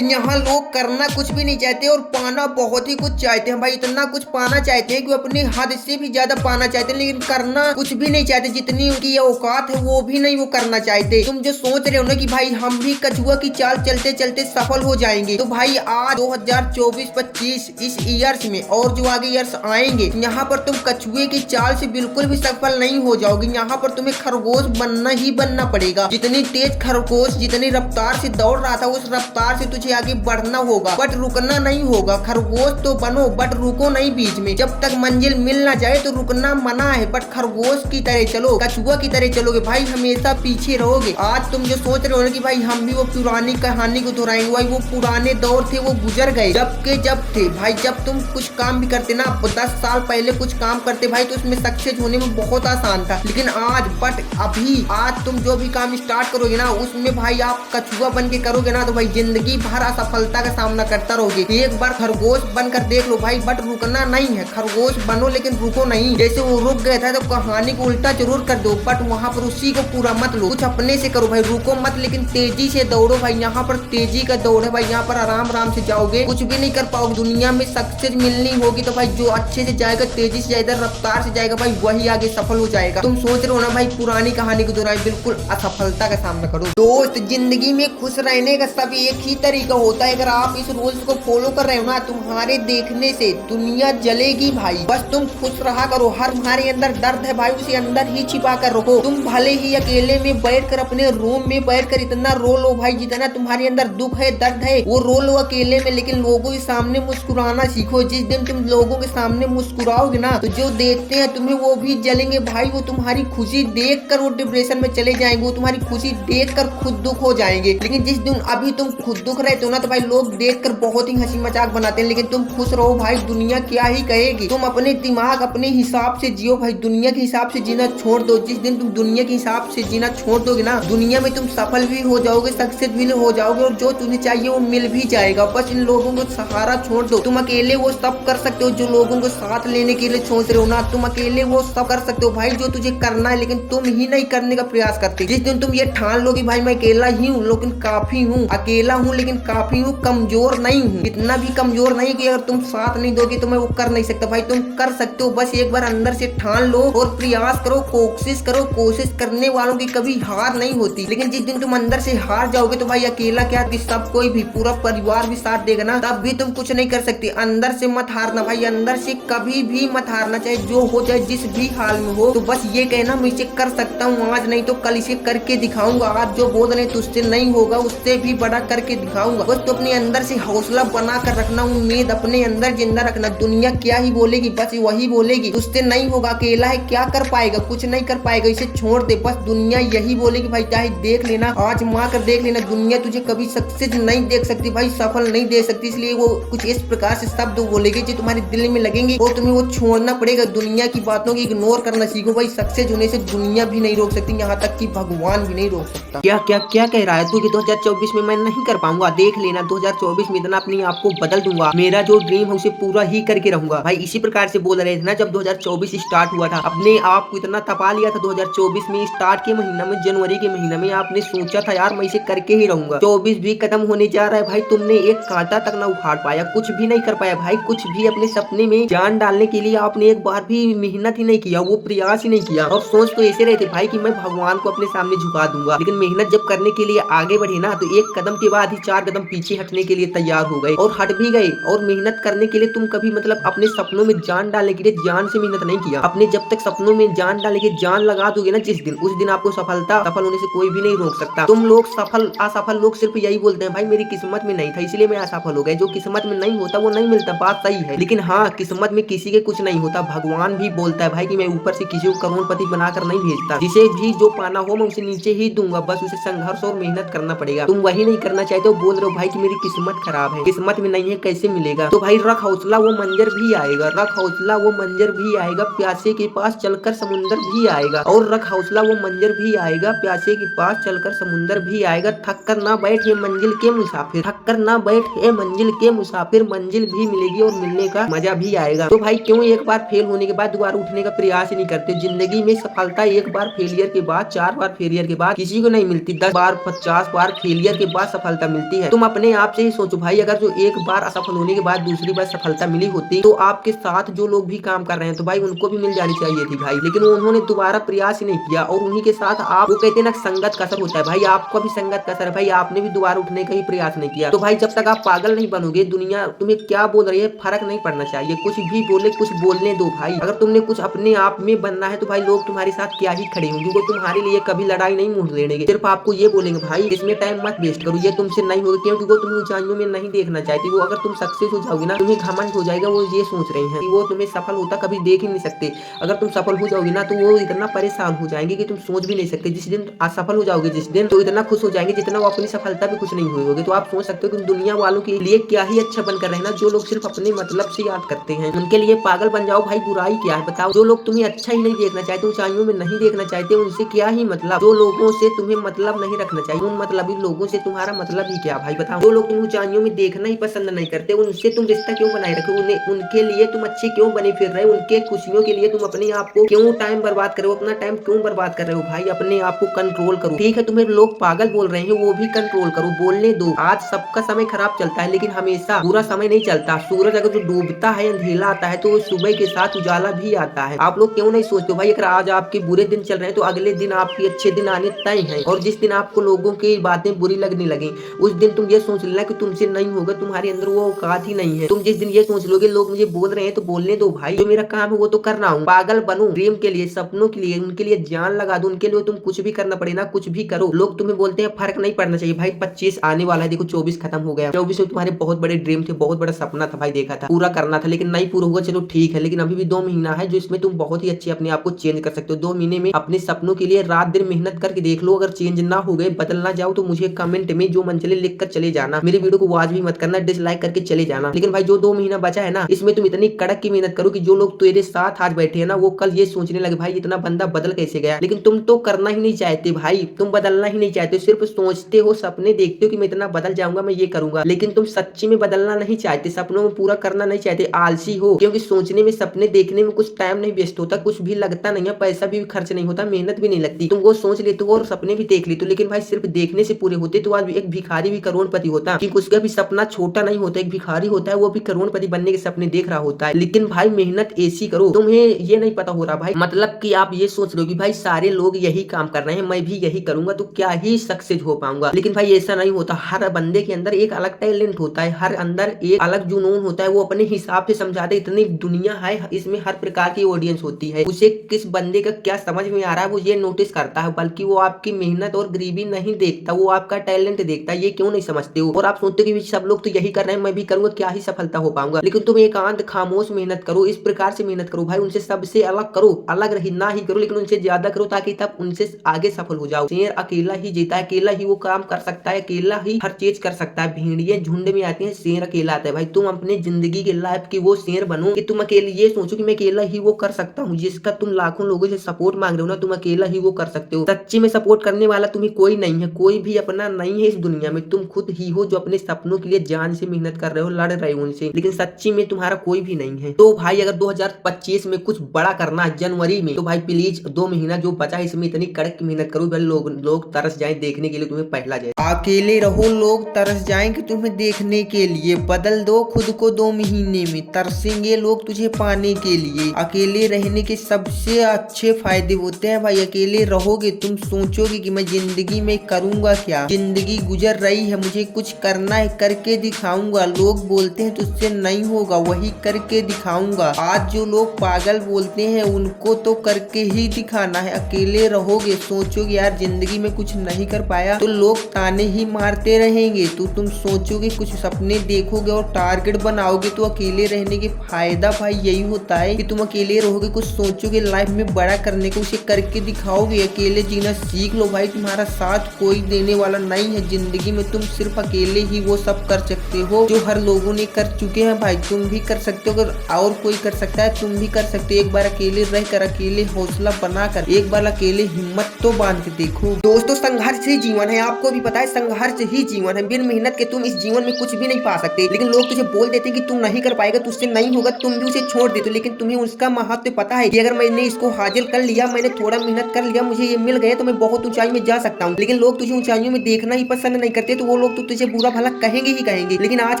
तो यहाँ लोग करना कुछ भी नहीं चाहते और पाना बहुत ही कुछ चाहते हैं भाई। इतना कुछ पाना चाहते हैं कि अपनी हद से भी ज्यादा पाना चाहते हैं, लेकिन करना कुछ भी नहीं चाहते। जितनी उनकी औकात है वो भी नहीं वो करना चाहते। तुम जो सोच रहे हो ना कि भाई हम भी कछुआ की चाल चलते चलते सफल हो जाएंगे, तो भाई आज 2024-25 इस ईयर्स में और जो आगे ईयर्स आएंगे, यहाँ पर तुम कछुए की चाल से बिल्कुल भी सफल नहीं हो जाओगे। यहाँ पर तुम्हें खरगोश बनना ही बनना पड़ेगा। जितनी तेज खरगोश जितनी रफ्तार से दौड़ रहा था, उस रफ्तार से तुझे आगे बढ़ना होगा, बट रुकना नहीं होगा। खरगोश तो बनो बट रुको नहीं बीच में। जब तक मंजिल मिल ना जाए तो रुकना मना है, बट खरगोश की तरह चलो, कछुआ की तरह चलोगे भाई, हमेशा पीछे रहोगे। आज तुम जो सोच रहे हो ना कि भाई हम भी वो पुरानी कहानी को दोहराएंगे, भाई वो पुराने दौर थे वो गुजर गए। जब थे भाई, जब तुम कुछ काम भी करते ना 10 साल पहले कुछ काम करते भाई, तो उसमें सक्सेस होने में बहुत आसान था। लेकिन आज बट अभी आज तुम जो भी काम स्टार्ट करोगे ना, उसमें भाई आप कछुआ बन के करोगे ना, तो भाई जिंदगी भर असफलता का सामना करता रहोगे। एक बार खरगोश बनकर देख लो भाई, बट रुकना नहीं है। खरगोश बनो लेकिन रुको नहीं। जैसे वो रुक गया था तो कहानी को उल्टा जरूर कर दो, बट वहाँ पर उसी को पूरा मत लो, कुछ अपने से करो भाई। रुको मत लेकिन तेजी से दौड़ो भाई। यहाँ पर तेजी का दौड़ है भाई, यहाँ पर आराम से जाओगे, कुछ भी नहीं कर पाओगे। दुनिया में सक्सेस मिलनी होगी तो भाई जो अच्छे से जाएगा, तेजी से जाएगा, रफ्तार से जाएगा भाई, वही आगे सफल हो जाएगा। तुम सोच रहे हो ना भाई पुरानी कहानी को दोहराए, बिल्कुल असफलता का सामना करो। दोस्त जिंदगी में खुश रहने का सब एक ही तरीका होता है। अगर आप इस रूल्स को फॉलो कर रहे हो ना, तुम्हारे देखने से दुनिया जलेगी भाई। बस तुम खुश रहा करो। हर तुम्हारे अंदर दर्द है भाई, उसे अंदर ही छिपा कर रखो। तुम भले ही अकेले में बैठकर अपने रूम में बैठकर इतना रो लो भाई, जितना तुम्हारे अंदर दुख है दर्द है वो रो लो अकेले में, लेकिन लोगों के सामने मुस्कुराना सीखो। जिस दिन तुम लोगों के सामने मुस्कुराओगे ना, तो जो देखते हैं तुम्हें वो भी जलेंगे भाई। वो तुम्हारी खुशी देख कर वो डिप्रेशन में चले जाएंगे, वो तुम्हारी खुशी देख कर खुद दुख हो जाएंगे। लेकिन जिस दिन अभी तुम खुद दुख रहते हो ना, तो भाई लोग देख कर बहुत ही हंसी मजाक बनाते हैं, लेकिन तुम खुश रहो भाई, दुनिया क्या ही कहेगी। तुम अपने दिमाग अपने हिसाब से जियो भाई, दुनिया के हिसाब से जीना छोड़ दो। जिस दिन तुम दुनिया के हिसाब से जीना छोड़ दोगे ना, दुनिया में तुम सफल भी हो जाओगे, सक्सेस भी हो जाओगे, और जो तुम्हें चाहिए वो मिल भी जाएगा। बस इन लोगों को सहारा छोड़ दो। तुम अकेले वो सब कर सकते हो जो लोगों को साथ लेने के लिए सोच रहे हो ना, तुम अकेले वो सब कर सकते हो भाई जो तुझे करना है, लेकिन तुम ही नहीं करने का प्रयास करते। जिस दिन तुम ये ठान लोगे भाई मैं अकेला ही हूँ लेकिन काफी हूँ, अकेला हूँ लेकिन काफी हूँ, कमजोर नहीं हूँ, इतना भी कमजोर नहीं कि अगर तुम साथ नहीं दोगे तो मैं वो कर नहीं सकता भाई। तुम कर सकते हो, बस एक बार अंदर से ठान लो और प्रयास करो, कोशिश करो। कोशिश करने वालों की कभी हार नहीं होती, लेकिन जिस दिन तुम अंदर से हार जाओगे तो भाई अकेला क्या कि सब कोई भी पूरा परिवार भी साथ देगा ना, तब भी तुम कुछ नहीं कर सकते। अंदर से मत हारना भाई, अंदर से कभी भी मत हारना, चाहे जो हो जाए जिस भी हाल में हो। तो बस ये कहना मैं इसे कर सकता हूँ आज, नहीं तो कल इसे करके दिखाऊंगा। आज जो बोल रहे तुझसे नहीं होगा उससे भी बड़ा करके दिखाऊंगा। बस तो अपने अंदर से हौसला बना कर रखना, उम्मीद अपने अंदर जिंदा रखना। दुनिया क्या ही बोलेगी बस वही बोलेगी, उससे नहीं होगा, अकेला है क्या कर पाएगा, कुछ नहीं कर पाएगा, इसे छोड़ दे। बस दुनिया यही बोलेगी भाई, चाहे देख लेना, आज माँ कर देख लेना, दुनिया तुझे कभी सक्सेस नहीं देख सकती भाई, सफल नहीं दे सकती। इसलिए वो कुछ इस प्रकार से शब्द बोलेगी जो तुम्हारे दिल में लगेंगे और तुम्हें वो छोड़ना पड़ेगा। दुनिया की बातों को इग्नोर करना सीखो भाई। सक्सेस होने से दुनिया भी नहीं रोक सकती, यहाँ तक कि भगवान भी नहीं रोक सकता। क्या क्या क्या कह रहा है तू कि 2024 में मैं नहीं कर पाऊंगा? देख लेना 2024 में इतना अपने आप को बदल दूंगा, मेरा जो ड्रीम है उसे पूरा ही करके रहूंगा भाई। इसी प्रकार से बोल रहे थे ना जब 2024 स्टार्ट हुआ था, अपने आप को इतना तपा लिया था 2024 में स्टार्ट के महीना में, जनवरी के महीना में आपने सोचा था यार मैं इसे करके ही रहूंगा। 24 भी खत्म होने जा रहा है भाई, तुमने एक कांटा तक ना उखाड़ पाया, कुछ भी नहीं कर पाया भाई। कुछ भी अपने सपने में जान डालने के लिए आपने एक बार भी मेहनत ही नहीं किया, वो प्रयास ही नहीं किया। और सोच तो ऐसे रहे थे भाई कि मैं भगवान को अपने सामने झुका दूंगा, लेकिन मेहनत जब करने के लिए आगे बढ़े ना, तो एक कदम के बाद ही 4 कदम पीछे हटने के लिए तैयार हो गए और हट भी गए। और मेहनत करने के लिए तुम कभी मतलब अपने सपनों में जान डालने के लिए जान से मेहनत नहीं किया। अपने जब तक सपनों में जान डालने के जान लगा दोगे ना जिस दिन, उस दिन आपको सफल होने से कोई भी नहीं रोक सकता। तुम लोग सफल असफल लोग सिर्फ यही बोलते हैं भाई मेरी किस्मत में नहीं था इसलिए मैं असफल हो गया। जो किस्मत में नहीं होता वो नहीं मिलता, बात सही है, लेकिन हाँ किस्मत में किसी के कुछ नहीं होता। भगवान भी बोलता है भाई कि मैं ऊपर से किसी को करोड़पति बनाकर नहीं भेजता, जिसे भी जो पाना हो मैं उसे नीचे ही दूंगा, बस उसे संघर्ष और मेहनत करना पड़ेगा। तुम वही नहीं करना चाहते हो, बोल रहे हो भाई कि मेरी किस्मत खराब है, किस्मत में नहीं है, कैसे मिलेगा? तो भाई रख हौसला, वो मंजर भी आएगा, रख हौसला वो मंजर भी आएगा, प्यासे के पास चलकर समुंदर भी आएगा। और रख हौसला वो मंजर भी आएगा, प्यासे के पास चलकर समुंदर भी आएगा। थक कर ना बैठ ये मंजिल के मुसाफिर, थक कर ना बैठ ये मंजिल के मुसाफिर, मंजिल भी मिलेगी और मिलने का मजा भी आएगा। तो भाई क्यों एक बार फेल होने के बाद दोबारा उठने का प्रयास ही नहीं करते? जिंदगी में सफलता एक बार फेलियर के बाद, 4 बार फेलियर के बाद किसी को नहीं मिलती, 10 बार 50 बार फेलियर के बाद सफलता मिलती है। तुम अपने आप से ही सोचो भाई, अगर जो एक बार असफल होने के बाद दूसरी बार सफलता मिली होती तो आपके साथ जो लोग भी काम कर रहे हैं तो भाई उनको भी मिल जानी चाहिए थी भाई, लेकिन उन्होंने दोबारा प्रयास ही नहीं किया और उन्हीं के साथ आप, वो कहते हैं ना संगत का असर होता है भाई, आपको भी संगत का असर है भाई, आपने भी दोबारा उठने का ही प्रयास नहीं किया। तो भाई जब तक आप पागल नहीं बनोगे, दुनिया तुम्हें क्या बोल रही है फर्क नहीं पड़ना चाहिए, कुछ भी बोले कुछ बोलने दो भाई। अगर तुमने कुछ अपने आप में बनना है तो भाई लोग तुम्हारे साथ क्या ही खड़े होंगे, वो तुम्हारे लिए कभी लड़ाई नहीं मुंह लेंगे, सिर्फ आपको ये बोलेंगे भाई इसमें टाइम मत वेस्ट करो, ये तुमसे नहीं होगा, क्योंकि वो तुम्हें ऊंचाइयों में नहीं देखना चाहती। वो अगर तुम सक्सेस हो जाओगे ना, तुम्हें घमंड हो जाएगा, वो ये सोच रहे हैं कि वो तुम्हें सफल होता कभी देख ही नहीं सकते। अगर तुम सफल हो जाओगे ना तो वो इतना परेशान हो जाएंगे कि तुम सोच भी नहीं सकते। जिस दिन असफल हो जाओगे जिस दिन, तो इतना खुश हो जाएंगे जितना वो अपनी सफलता भी खुश नहीं हुए होगे। तो आप सोच सकते हो कि दुनिया वालों के लिए क्या ही अच्छा बनकर रहना, जो लोग सिर्फ अपने मतलब से याद करते हैं उनके लिए पागल बन जाओ भाई, बुराई क्या है बताओ। जो लोग तुम्हें अच्छा ही नहीं देखना चाहते, ऊंचाइयों में नहीं देखना चाहते, उनसे क्या ही मतलब। जो लोगों से तुम्हें मतलब नहीं रखना चाहिए, उन मतलबी लोगों से तुम्हारा मतलब ही क्या भाई बताओ। जो लोग तुम्हें ऊंचाइयों में देखना ही पसंद नहीं करते, उनसे तुम रिश्ता क्यों बनाए रखे, उन्हें उनके लिए तुम अच्छे क्यों बने फिर रहे, उनके खुशियों के लिए तुम अपने आप को क्यों टाइम बर्बाद कर रहे हो, अपना टाइम क्यों बर्बाद कर रहे हो भाई। अपने आप को कंट्रोल करो, ठीक है तुम्हें लोग पागल बोल रहे हैं वो भी कंट्रोल करो, बोलने दो। आज सबका समय खराब चलता है लेकिन हमेशा बुरा समय नहीं चलता। सूरज अगर जो डूबता है अंधेरा आता है तो सुबह के साथ उजाला भी आता है। आप लोग क्यों नहीं सोचते भाई, अगर आज आपके बुरे दिन चल रहे हैं तो अगले दिन आपके अच्छे दिन आने तय हैं, और जिस दिन आपको लोगों की बातें बुरी लगने लगी उस दिन तुम ये सोच लेना कि तुमसे नहीं होगा, तुम्हारे अंदर वो औकात ही नहीं है। तुम जिस दिन ये सोच लोगे लोग मुझे बोल रहे हैं तो बोलने दो भाई, जो मेरा काम है वो तो कर रहा हूँ। पागल बनो ड्रीम के लिए, सपनों के लिए, उनके लिए जान लगा दो, उनके लिए तुम कुछ भी करना पड़े ना, कुछ भी करो। लोग तुम्हें बोलते हैं फर्क नहीं पड़ना चाहिए भाई, 25 आने वाला है, देखो 24 खत्म हो गया, 24 में तुम्हारे बहुत बड़े ड्रीम थे, बहुत बड़ा सपना था भाई, देखा था पूरा करना था लेकिन नहीं पूरा हुआ, चलो ठीक है, लेकिन अभी भी 2 महीना है जो इसमें तुम बहुत ही अच्छे अपने आप को चेंज कर सकते हो। 2 महीने में अपने सपनों के लिए रात दिन मेहनत करके देख लो, अगर चेंज ना हो गए, बदल ना जाओ तो मुझे कमेंट में जो मंजिलें लिख कर चले जाना। मेरे वीडियो को वॉच भी मत करना, डिसलाइक करके चले जाना। लेकिन भाई जो 2 महीना बचा है ना, इसमें तुम इतनी कड़क की मेहनत करो कि जो लोग तेरे साथ आज बैठे हैं ना वो कल ये सोचने लगे भाई इतना बंदा बदल कैसे गया। लेकिन तुम तो करना ही नहीं चाहते भाई, तुम बदलना ही नहीं चाहते, सिर्फ सोचते हो, सपने देखते हो कि मैं इतना बदल जाऊंगा, मैं ये करूंगा, लेकिन तुम सच्ची में बदलना नहीं चाहते, सपनों में पूरा करना नहीं चाहते, आलसी हो। क्योंकि सोचने में, सपने देखने में कुछ टाइम नहीं वेस्ट होता, कुछ भी लगता नहीं है, पैसा भी खर्च नहीं होता, मेहनत भी नहीं लगती। तुम वो सोच लेते हो और सपने भी देख लेते हो, लेकिन भाई सिर्फ देखने से पूरे होते तो आज एक भिखारी भी करोड़पति होता, क्योंकि उसका भी सपना छोटा नहीं होता। एक भिखारी होता है वो भी करोड़पति बनने के सपने देख रहा होता है। लेकिन भाई मेहनत ऐसी करो, तुम्हें ये नहीं पता हो रहा भाई, मतलब कि आप ये सोच रहे हो कि भाई सारे लोग यही काम कर रहे हैं, मैं भी यही करूंगा तो क्या ही सक्सेस हो पाऊंगा। लेकिन भाई ऐसा नहीं होता, हर बंदे के अंदर एक अलग टैलेंट होता है, हर अंदर एक अलग जुनून होता है, वो अपने हिसाब से समझाते। इतनी दुनिया है, इसमें हर प्रकार की ऑडियंस होती है, उसे किस बंदे का क्या समझ में आ रहा है वो ये नोटिस करता है, बल्कि वो आपकी मेहनत और गरीबी नहीं देखता, वो आपका टैलेंट देखता है। ये क्यों नहीं समझते हो? और आप सोचते हो कि सब लोग तो यही कर रहे हैं, मैं भी करूंगा, क्या ही सफलता हो पाऊंगा। लेकिन तुम एकांत खामोश मेहनत करो, इस प्रकार से मेहनत करो भाई, उनसे सबसे अलग करो, अलग रही ना ही करो लेकिन उनसे ज्यादा करो, ताकि तब उनसे आगे सफल हो जाओ। शेर अकेला ही जीता है, अकेला ही वो काम कर सकता है, अकेला ही हर चीज कर सकता है। भेड़िए झुंड में आते हैं, शेर अकेला आता है भाई। तुम अपने जिंदगी के लाइफ की वो शेर बनो कि तुम अकेले ये सोचो कि मैं अकेला ही वो कर सकता हूँ, जिसका तुम लाखों लोगों से सपोर्ट मांग रहे हो ना, तुम अकेला ही वो कर सकते हो। सच्ची में सपोर्ट करने वाला तुम्हें कोई नहीं है, कोई भी अपना नहीं है इस दुनिया में, तुम खुद ही हो जो अपने सपनों के लिए जान से मेहनत कर रहे हो, लड़ रहे हो उनसे, लेकिन सच्ची में तुम्हारा कोई भी नहीं है। तो भाई अगर 2025 में कुछ बड़ा करना है जनवरी में, तो भाई प्लीज 2 महीना जो बचा है इसमें इतनी कड़क मेहनत करो भाई, लोग तरस जाए देखने के लिए तुम्हें पहला जाए। अकेले रहो, लोग तरस जाएंगे तुम्हें देखने के लिए, बदल दो खुद को 2 महीने में, तरसेंगे लोग तुझे पाने के लिए। अकेले रहने के सबसे अच्छे फायदे होते हैं भाई, अकेले रहोगे तुम सोचोगे कि मैं जिंदगी में करूंगा क्या, जिंदगी गुजर रही है, मुझे कुछ करना है, करके दिखाऊंगा। लोग बोलते हैं तुझसे नहीं होगा, वही करके दिखाऊंगा। आज जो लोग पागल बोलते हैं उनको तो करके ही दिखाना है। अकेले रहोगे, सोचोगे यार जिंदगी में कुछ नहीं कर पाया तो लोग ताने ही मारते रहेंगे, तो तुम सोचोगे, कुछ सपने देखोगे और टारगेट बनाओगे। तो अकेले रहने के फायदा भाई यही होता है कि तुम अकेले रहोगे, कुछ सोचोगे लाइफ में बड़ा करने को, उसे करके दिखाओगे। अकेले जीना सीख लो भाई, तुम्हारा साथ कोई देने वाला नहीं है जिंदगी में, तुम सिर्फ अकेले ही वो सब कर सकते हो जो हर लोगों ने कर चुके हैं भाई। तुम भी कर सकते हो, अगर और कोई कर सकता है तुम भी कर सकते हो। एक बार अकेले रहकर, अकेले हौसला बनाकर, एक बार अकेले हिम्मत तो बांध के देखो। दोस्तों संघर्ष ही जीवन है, आपको भी पता है संघर्ष ही जीवन है। बिन मेहनत के तुम इस जीवन में कुछ भी नहीं पा सकते। लेकिन लोग तुझे बोल देते हैं कि तुम नहीं कर पाएगा, तुझसे नहीं होगा, तुम भी उसे छोड़ देते हो। लेकिन तुम्हें उसका महत्व पता है कि अगर मैंने इसको हासिल कर लिया, मैंने थोड़ा मेहनत कर लिया, मुझे ये मिल गया तो मैं बहुत ऊंचाई में जा सकता हूँ। लेकिन लोग तुझे ऊंचाइयों में देखना ही पसंद नहीं करते, तो वो लोग तो तुझे बुरा भला कहेंगे ही कहेंगे। लेकिन आज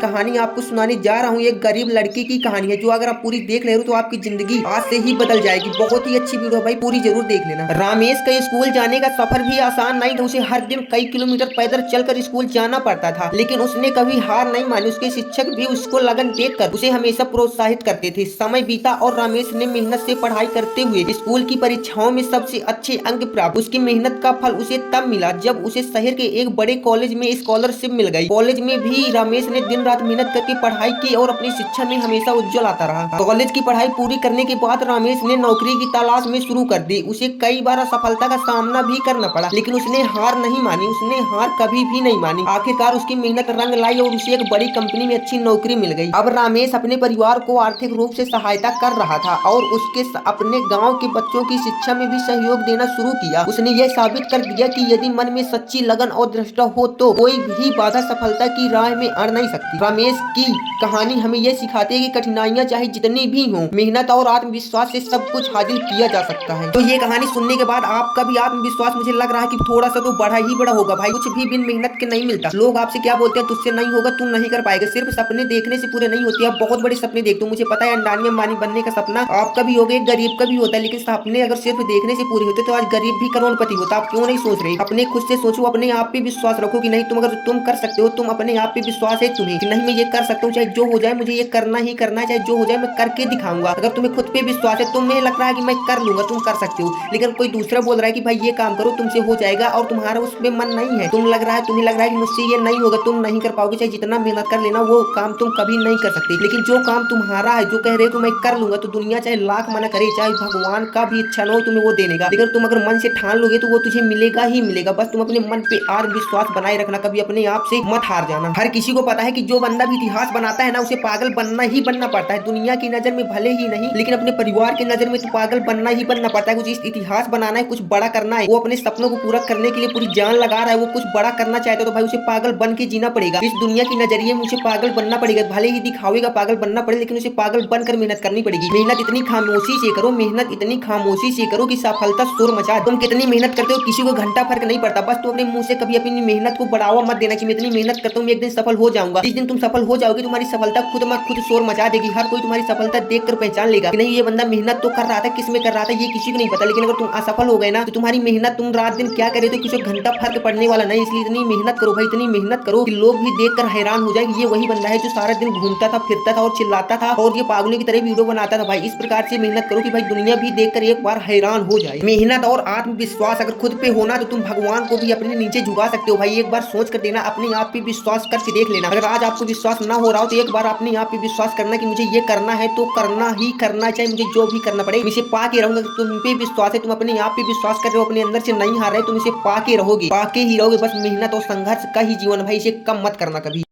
कहानी आपको सुनाने जा रहा हूँ एक गरीब लड़की की कहानी है, जो अगर आप पूरी देख ले रहे हो तो आपकी जिंदगी आज से ही बदल जाएगी। बहुत ही अच्छी वीडियो भाई, पूरी जरूर देख लेना। रमेश का स्कूल जाने का सफर भी आसान नहीं था। उसे हर दिन कई किलोमीटर पैदल चलकर स्कूल जाना पड़ता था, लेकिन उसने कभी हार नहीं मानी। उसके शिक्षक भी उसको लगन देखकर उसे हमेशा प्रोत्साहित करते थे। समय बीता और रमेश ने मेहनत से पढ़ाई करते हुए स्कूल की परीक्षाओं में सबसे अच्छे अंक प्राप्त। उसकी मेहनत का फल उसे तब मिला जब उसे शहर के एक बड़े कॉलेज में स्कॉलरशिप मिल गई। कॉलेज में भी रमेश ने दिन रात मेहनत करके पढ़ाई की और अपनी शिक्षा में हमेशा उज्जवल आता रहा। कॉलेज की पढ़ाई पूरी करने के बाद रमेश ने नौकरी की तलाश में शुरू कर दी। उसे कई बार असफलता का सामना भी करना पड़ा, लेकिन उसने हार नहीं मानी। उसने हार कभी भी नहीं मानी। आखिरकार उसकी मेहनत रंग लाई और उसे एक बड़ी कंपनी में अच्छी नौकरी मिल गई। अब रमेश अपने परिवार को आर्थिक रूप से सहायता कर रहा था और उसके अपने गाँव के बच्चों की शिक्षा में भी सहयोग देना शुरू किया। उसने यह साबित कर दिया कि यदि मन में सच्ची लगन और दृढ़ता हो तो कोई भी बाधा सफलता की राह में अड़ नहीं सकती। रमेश की कहानी हमें यह सिखाती है कि कठिनाइयां चाहे जितनी भी हों, मेहनत और आत्मविश्वास से सब कुछ हासिल किया जा सकता है। तो ये कहानी सुनने के बाद आपका भी आत्मविश्वास मुझे लग रहा है कि थोड़ा सा तो बढ़ा ही बड़ा होगा भाई। कुछ भी बिन मेहनत के नहीं मिलता। लोग आपसे क्या बोलते हैं, तुझसे नहीं होगा, तू नहीं कर पाएगा। सिर्फ सपने देखने से पूरे नहीं होते। आप बहुत बड़े सपने देखते हो, मुझे पता है। अंबानी अंबानी बनने का सपना आपका भी होगा, गरीब का भी होता है, लेकिन सपने अगर सिर्फ देखने से पूरे होते तो आज गरीब भी करोड़पति होता। आप क्यों नहीं सोच रहे? अपने खुद से सोचो, अपने आप पे विश्वास रखो कि नहीं तुम अगर तुम कर सकते हो। तुम अपने आप पे विश्वास है तुम्हें कि नहीं मैं ये कर सकता हूँ, चाहे जो हो जाए मुझे ये करना ही करना है, चाहे जो हो जाए मैं करके दिखाऊंगा। अगर तुम्हें खुद पे विश्वास है, तुम्हें लग रहा है कि मैं कर लूंगा, तुम कर सकते हो, लेकिन कोई दूसरा बोल रहा है कि भाई ये काम करो तुमसे हो जाएगा और तुम्हारा उसमें मन नहीं है, तुम्हें लग रहा है कि मुझसे ये नहीं होगा, तुम नहीं कर पाओगे, चाहे जितना मेहनत कर लेना वो काम तुम कभी नहीं कर सकते। लेकिन जो काम तुम्हारा है, जो कह रहे हो कि मैं कर लूंगा, तो दुनिया चाहे लाख मना करे, चाहे भगवान का भी इच्छा न हो तुम्हें वो देने का, लेकिन तुम अगर मन से ठान लोगे तो वो तुझे मिलेगा ही मिलेगा। बस तुम अपने मन पे आत्मविश्वास बनाए रखना, कभी अपने आप से मत हार जाना। हर किसी को पता है कि जो बंदा भी इतिहास बनाता है ना, उसे पागल बनना ही बनना पड़ता है। दुनिया की नजर में भले ही नहीं, लेकिन अपने परिवार की नजर में तो पागल बनना ही बनना पड़ता है। कुछ इतिहास बनाना है, कुछ बड़ा करना है, वो अपने सपनों को पूरा करने के लिए पूरी जान लगा रहा है, वो कुछ बड़ा करना चाहता है तो भाई उसे पागल बन के जीना पड़ेगा। इस दुनिया की नजरिए में उसे पागल बनना पड़ेगा। भले ही दिखावेगा पागल बनना पड़े, लेकिन उसे पागल बनकर मेहनत करनी पड़ेगी। मेहनत इतनी खामोशी से करो, मेहनत इतनी खामोशी से करो कि सफलता शोर मचा। तुम कितनी मेहनत करते हो किसी को घंटा फर्क नहीं पड़ता। बस तुम अपने मुंह से कभी अपनी मेहनत को बढ़ावा मत देना कि मैं इतनी मेहनत करता हूँ, मैं एक दिन सफल हो जाऊंगा। जिस दिन तुम सफल हो जाओगे तुम्हारी सफलता खुद शोर मचा देगी। हर कोई तुम्हारी सफलता देखकर पहचान लेगा कि नहीं ये बंदा मेहनत तो कर रहा था, किस में कर रहा था ये किसी को नहीं पता। लेकिन अगर तुम असफल हो गए ना, तो तुम्हारी मेहनत तुम रात दिन क्या करे तो किसी घंटा फर्क पड़ने वाला नहीं। इसलिए इतनी मेहनत करो भाई, इतनी मेहनत करो कि लोग भी देखकर हैरान हो जाए कि ये वही बंदा है जो सारा दिन घूमता था, फिरता था और चिल्लाता था और ये पागलों की तरह वीडियो बनाता था। भाई इस प्रकार से मेहनत करो कि भाई दुनिया भी देखकर एक बार हैरान हो जाए। मेहनत और आत्मविश्वास अगर खुद पे होना तो तुम भगवान को भी अपने नीचे झुका सकते हो। भाई एक बार सोच कर देना, अपने आप पे विश्वास करके देख लेना। अगर आज आपको विश्वास ना हो रहा हो तो एक बार अपने आप पे विश्वास करना कि मुझे ये करना है तो करना ही करना, चाहे मुझे जो भी करना पड़े, इसे पा के रहूंगा। तुम पे विश्वास है, तुम अपने आप पे विश्वास कर रहे हो, अपने अंदर से नहीं हार रहे, तुम इसे पा के रहोगे, पा के ही रहोगे। बस मेहनत और संघर्ष का ही जीवन भाई, इसे कम मत करना कभी।